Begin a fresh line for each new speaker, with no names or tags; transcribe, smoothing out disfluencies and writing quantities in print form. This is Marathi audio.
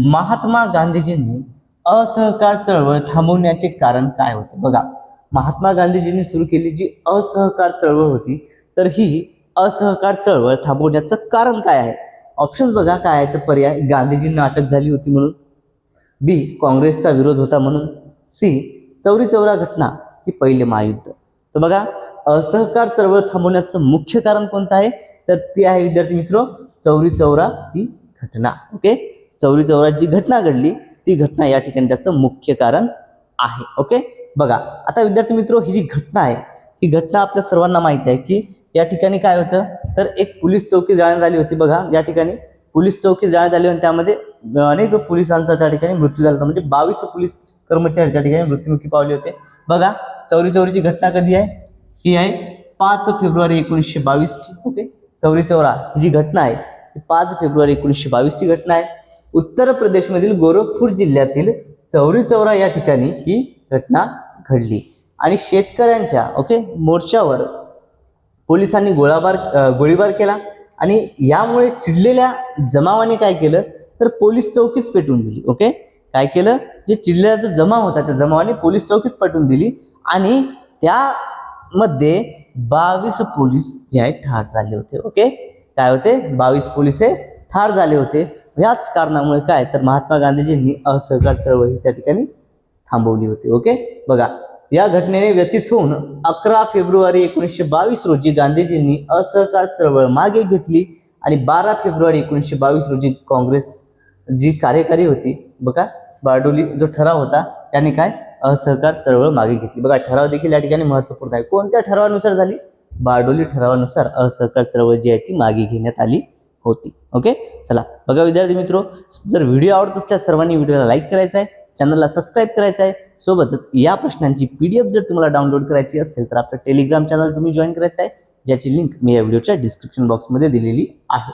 महात्मा गांधीजींनी असहकार चळवळ थांबवण्याचे कारण काय होते? बघा, महात्मा गांधीजींनी सुरू केली जी असहकार चळवळ होती, तर ही असहकार चळवळ थांबवण्याचं कारण काय आहे? ऑप्शन्स बघा काय आहे. तर पर्याय, गांधीजींना अटक झाली होती म्हणून. बी, काँग्रेसचा विरोध होता म्हणून. सी, चौरी चौरा घटना की पहिले महायुद्ध. तर बघा, असहकार चळवळ थांबवण्याचं मुख्य कारण कोणतं आहे? तर ते आहे विद्यार्थी मित्र, चौरी चौरा ही घटना. ओके, चौरी चौरा जी घटना घडली ती घटना या ठिकाणी त्याचं मुख्य कारण आहे. ओके, बघा आता विद्यार्थी मित्र, ही जी घटना आहे ही घटना आपल्या सर्वांना माहिती आहे की या ठिकाणी काय होतं, तर एक पोलीस चौकी जाळण्यात आली होती. बघा, या ठिकाणी पोलीस चौकी जाळण्यात आली आणि त्यामध्ये अनेक पोलिसांचा त्या ठिकाणी मृत्यू झाला होता. म्हणजे 22 पोलीस कर्मचारी त्या ठिकाणी मृत्युमुखी पावले होते. बघा, चौरी चौरीची घटना कधी आहे? ही आहे 5 फेब्रुवारी 1922 ची. ओके, चौरी चौरा ही जी घटना आहे ही 5 फेब्रुवारी 1922 ची घटना आहे. उत्तर प्रदेशमधील गोरखपूर जिल्ह्यातील चौरी चौरा या ठिकाणी ही घटना घडली आणि शेतकऱ्यांच्या मोर्चावर पोलिसांनी गोळीबार केला आणि यामुळे चिडलेल्या जमावाने काय केलं, तर पोलीस चौकीच पेटवून दिली. ओके, काय केलं, जे चिडलेला जो जमाव होता त्या जमावाने पोलीस चौकीच पेटवून दिली आणि त्यामध्ये 22 पोलीस जे आहे ठार झाले होते. ओके, काय होते, 22 पोलीस हे ठार झाले होते. याच कारणामुळे काय, तर महात्मा गांधीजींनी असहकार चळवळ त्या ठिकाणी थांबवली होती. ओके, बघा, या घटनेने व्यथित होऊन 11 फेब्रुवारी 1922 रोजी गांधीजींनी असहकार चळवळ मागे घेतली आणि 12 फेब्रुवारी 1922 रोजी काँग्रेस जी कार्यकारी होती, बघा बारडोली जो ठराव होता त्याने काय असहकार चळवळ मागे घेतली. बघा, ठराव देखील या ठिकाणी महत्त्वपूर्ण आहे. कोणत्या ठरावानुसार झाली? बारडोली ठरावानुसार असहकार चळवळ जी आहे ती मागे घेण्यात आली होती. ओके, चला बघा विद्यार्थी मित्रो, जर व्हिडिओ आवडत असल्यास सर्वांनी व्हिडिओला लाईक करायचा आहे, चॅनलला सबस्क्राईब करायचं आहे. सोबतच या प्रश्नांची PDF जर तुम्हाला डाउनलोड करायची असेल तर आपलं टेलिग्राम चॅनल तुम्ही जॉईन करायचं आहे, ज्याची लिंक मी या व्हिडिओच्या डिस्क्रिप्शन बॉक्समध्ये दिलेली आहे.